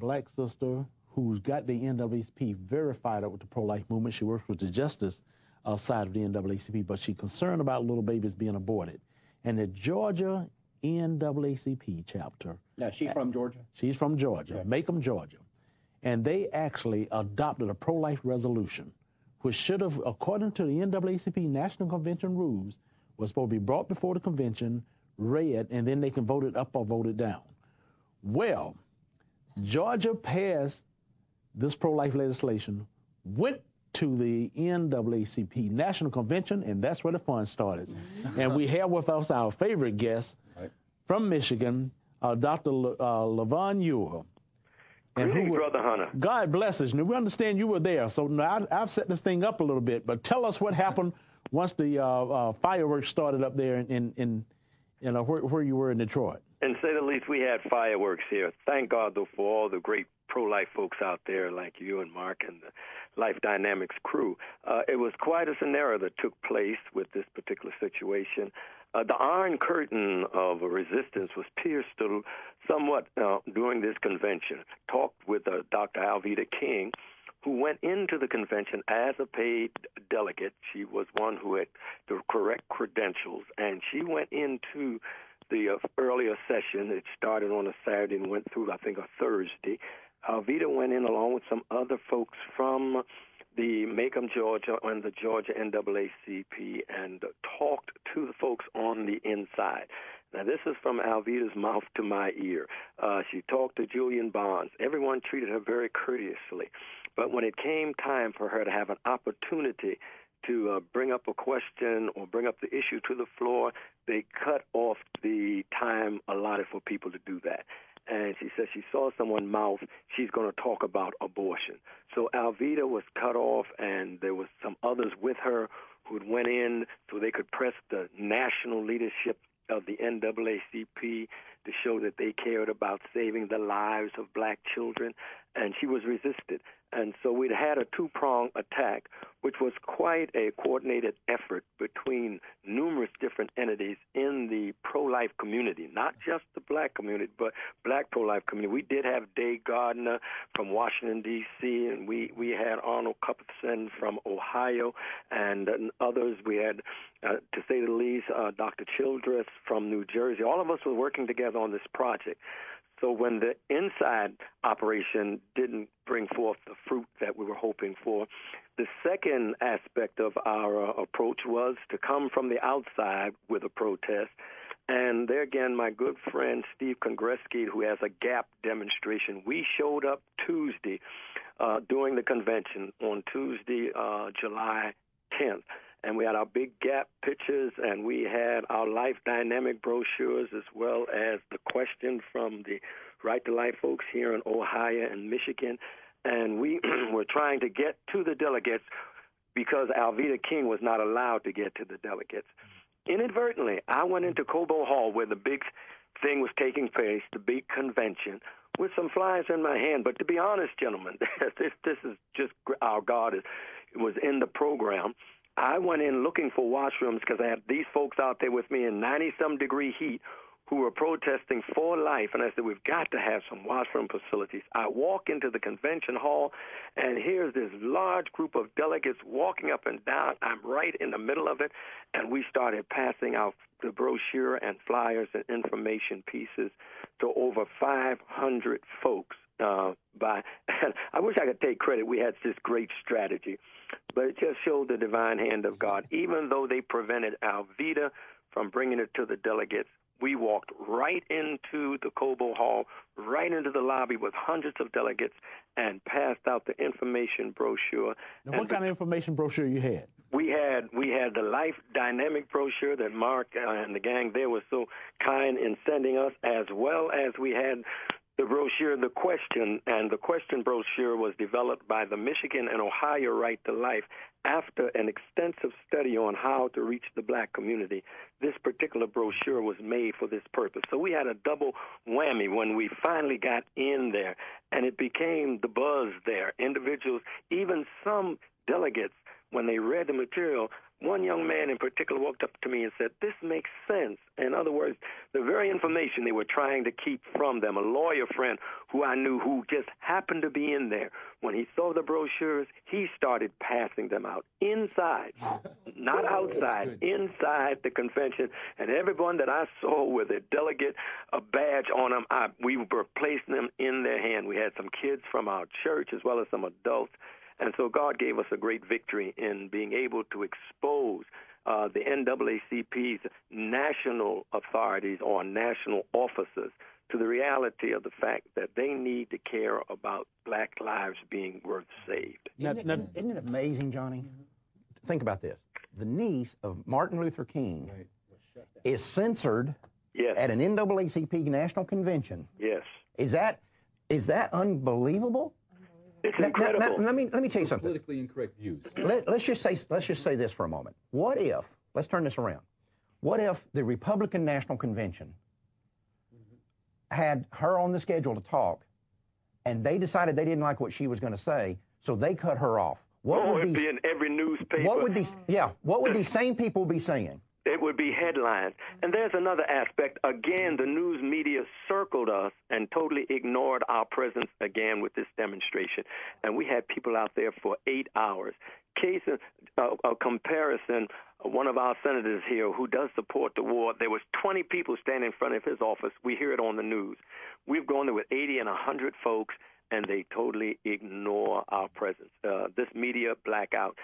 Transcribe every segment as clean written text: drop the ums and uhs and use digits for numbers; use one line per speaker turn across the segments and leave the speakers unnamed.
black sister who's got the NAACP verified up with the pro-life movement. She works with the justice side of the NAACP, but she's concerned about little babies being aborted. And the Georgia NAACP chapter.
Now, she's from Georgia?
She's from Georgia, okay. Macomb, Georgia. And they actually adopted a pro-life resolution, which should have, according to the NAACP National Convention rules, was supposed to be brought before the convention, read, and then they can vote it up or vote it down. Well, Georgia passed this pro-life legislation, went to the NAACP National Convention, and that's where the fun started. And we have with us our favorite guest from Michigan, Dr. LaVon Ewell.
Greetings, Brother Hunter.
God bless us. Now, we understand you were there, so now I've set this thing up a little bit, but tell us what happened once the fireworks started up there in where you were in Detroit.
And say the least, we had fireworks here. Thank God, though, for all the great pro-life folks out there like you and Mark and the Life Dynamics crew. It was quite a scenario that took place with this particular situation. The Iron Curtain of resistance was pierced somewhat during this convention. Talked with Dr. Alveda King, who went into the convention as a paid delegate. She was one who had the correct credentials, and she went into the earlier session. It started on a Saturday and went through, I think, a Thursday. Alveda went in along with some other folks from the Macomb, Georgia, and the Georgia NAACP and talked to the folks on the inside. Now, this is from Alveda's mouth to my ear. She talked to Julian Bonds. Everyone treated her very courteously. But when it came time for her to have an opportunity to bring up a question or bring up the issue to the floor, they cut off the time allotted for people to do that. And she said she saw someone mouth, she's going to talk about abortion. So Alveda was cut off, and there was some others with her who went in so they could press the national leadership of the NAACP to show that they cared about saving the lives of black children, and she was resisted. And so we'd had a two-pronged attack, which was quite a coordinated effort between numerous different entities in the pro-life community, not just the black community, but black pro-life community. We did have Dave Gardner from Washington, D.C., and we had Arnold Cuthbertson from Ohio, and others. We had, to say the least, Dr. Childress from New Jersey. All of us were working together on this project. So when the inside operation didn't bring forth the fruit that we were hoping for, the second aspect of our approach was to come from the outside with a protest. And there again, my good friend Steve Kongreski, who has a GAP demonstration, we showed up Tuesday during the convention on Tuesday, July 10th. And we had our big GAP pictures, and we had our Life Dynamic brochures, as well as the question from the Right to Life folks here in Ohio and Michigan. And we were trying to get to the delegates because Alveda King was not allowed to get to the delegates. Inadvertently, I went into Cobo Hall where the big thing was taking place, the big convention, with some flyers in my hand. But to be honest, gentlemen, this is just our God was in the program. I went in looking for washrooms because I had these folks out there with me in 90-some degree heat who were protesting for life, and I said, we've got to have some washroom facilities. I walk into the convention hall, and here's this large group of delegates walking up and down. I'm right in the middle of it, and we started passing out the brochure and flyers and information pieces to over 500 folks. I wish I could take credit. We had this great strategy, but it just showed the divine hand of God. Even though they prevented Alveda from bringing it to the delegates, we walked right into the Cobo Hall, right into the lobby with hundreds of delegates, and passed out the information brochure.
Now, what kind of information brochure you had?
We had the Life Dynamic brochure that Mark and the gang there was so kind in sending us, as well as we had the brochure, The Question, and the question brochure was developed by the Michigan and Ohio Right to Life after an extensive study on how to reach the black community. This particular brochure was made for this purpose. So we had a double whammy when we finally got in there, and it became the buzz there. Individuals, even some delegates, when they read the material, one young man in particular walked up to me and said, "This makes sense." In other words, the very information they were trying to keep from them, a lawyer friend who I knew who just happened to be in there, when he saw the brochures, he started passing them out inside, not outside, inside the convention. And everyone that I saw with a delegate, a badge on them, we were placing them in their hand. We had some kids from our church as well as some adults. And so God gave us a great victory in being able to expose the NAACP's national authorities or national officers to the reality of the fact that they need to care about black lives being worth saved.
Isn't it amazing, Johnny? Think about this. The niece of Martin Luther King is censored at an NAACP national convention.
Yes.
Is that unbelievable?
It's incredible.
Let me tell you something.
Politically incorrect views.
Let's just say this for a moment. What if, let's turn this around. What if the Republican National Convention had her on the schedule to talk, and they decided they didn't like what she was going to say, so they cut her off?
It'd be in every newspaper.
What would these same people be saying?
It would be headlines. And there's another aspect. Again, the news media circled us and totally ignored our presence again with this demonstration. And we had people out there for 8 hours. Case a comparison, one of our senators here who does support the war, there was 20 people standing in front of his office. We hear it on the news. We've gone there with 80 and 100 folks, and they totally ignore our presence. This media blackout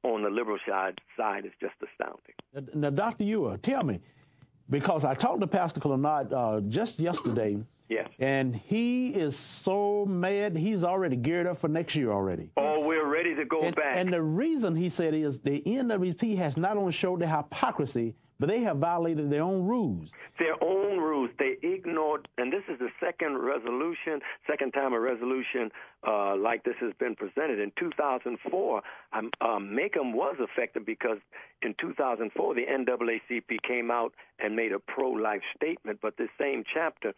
on the liberal side is just astounding.
Now, Dr. Ewer, tell me, because I talked to Pastor Clenard just yesterday.
Yes.
And he is so mad, he's already geared up for next year already.
Oh, we're ready to go back.
And the reason he said is the NWP has not only showed their hypocrisy, but they have violated their own rules.
Their own rules. They ignored, and this is the second time a resolution like this has been presented. In 2004, Macomb was affected because in 2004, the NAACP came out and made a pro-life statement, but this same chapter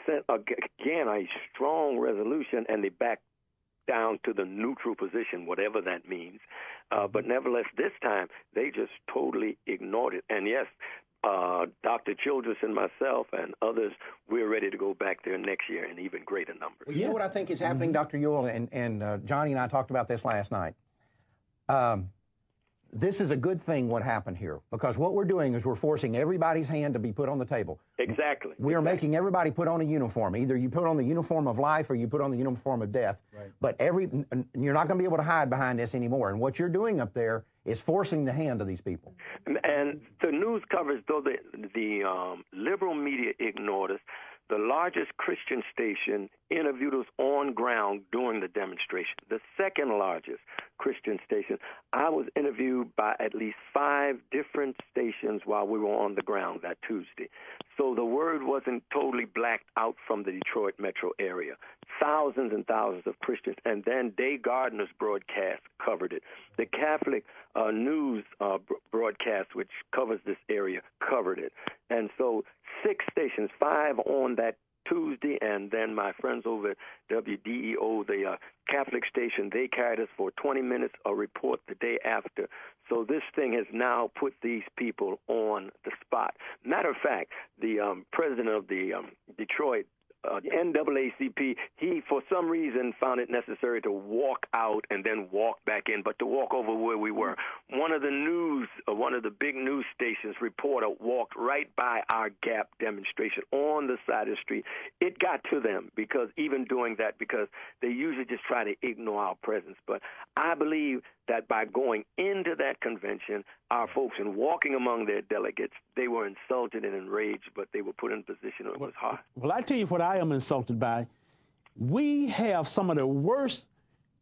sent, again, a strong resolution, and they backed down to the neutral position, whatever that means. But nevertheless, this time, they just totally ignored it. And yes, Dr. Childress and myself and others, we're ready to go back there next year in even greater numbers.
Well, you know what I think is happening, Dr. Ewell, and Johnny and I talked about this last night. This is a good thing what happened here, because what we're doing is we're forcing everybody's hand to be put on the table.
Exactly.
We are making everybody put on a uniform. Either you put on the uniform of life or you put on the uniform of death. Right. But you're not going to be able to hide behind this anymore. And what you're doing up there is forcing the hand of these people.
And the news covers, though the liberal media ignored us, the largest Christian station interviewed us on ground during the demonstration. The second largest Christian station, I was interviewed by at least 5 different stations while we were on the ground that Tuesday. So the word wasn't totally blacked out from the Detroit metro area. Thousands and thousands of Christians, and then Day Gardner's broadcast covered it. The Catholic news broadcast, which covers this area, covered it. And so 6 stations, 5 on that Tuesday, and then my friends over at WDEO, the Catholic station, they carried us for 20 minutes, a report the day after. So this thing has now put these people on the spot. Matter of fact, the president of the Detroit NAACP, he, for some reason, found it necessary to walk out and then walk back in, but to walk over where we were. One of the big news stations reporter walked right by our Gap demonstration on the side of the street. It got to them because even doing that, because they usually just try to ignore our presence. But I believe that by going into that convention, our folks, and walking among their delegates, they were insulted and enraged, but they were put in a position where it was hard.
Well, I tell you what I am insulted by. We have some of the worst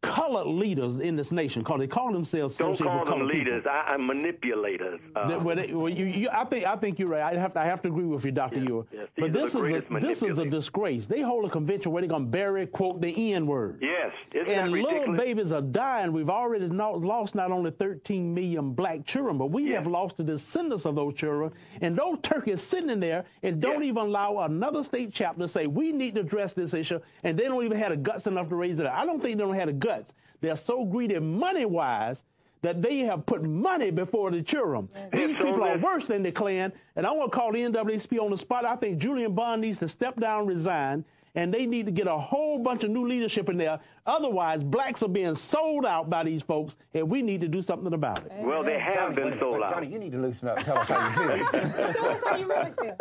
colored leaders in this nation, because they call themselves
Don't call them leaders.
People.
I'm manipulators.
I think you're right. I have to agree with you, Dr. Ewer.
Yes,
but this is a disgrace. They hold a convention where they're going to bury, quote, the N-word.
Yes.
And little babies are dying. We've already lost not only 13 million black children, but we have lost the descendants of those children. And those turkeys sitting in there and don't even allow another state chapter to say, we need to address this issue, and they don't even have the guts enough to raise it up. I don't think they don't have the guts. They're so greedy money-wise that they have put money before the children. These people are worse than the Klan, and I want to call the NAACP on the spot. I think Julian Bond needs to step down, resign, and they need to get a whole bunch of new leadership in there. Otherwise, blacks are being sold out by these folks, and we need to do something about it.
Well, they have been sold out.
Johnny, you need to loosen up and tell us how you feel.
Tell us how you really feel.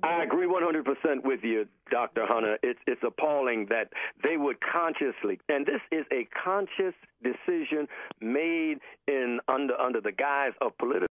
I agree 100% with you, Dr. Hunter. It's appalling that they would consciously, and this is a conscious decision made under the guise of political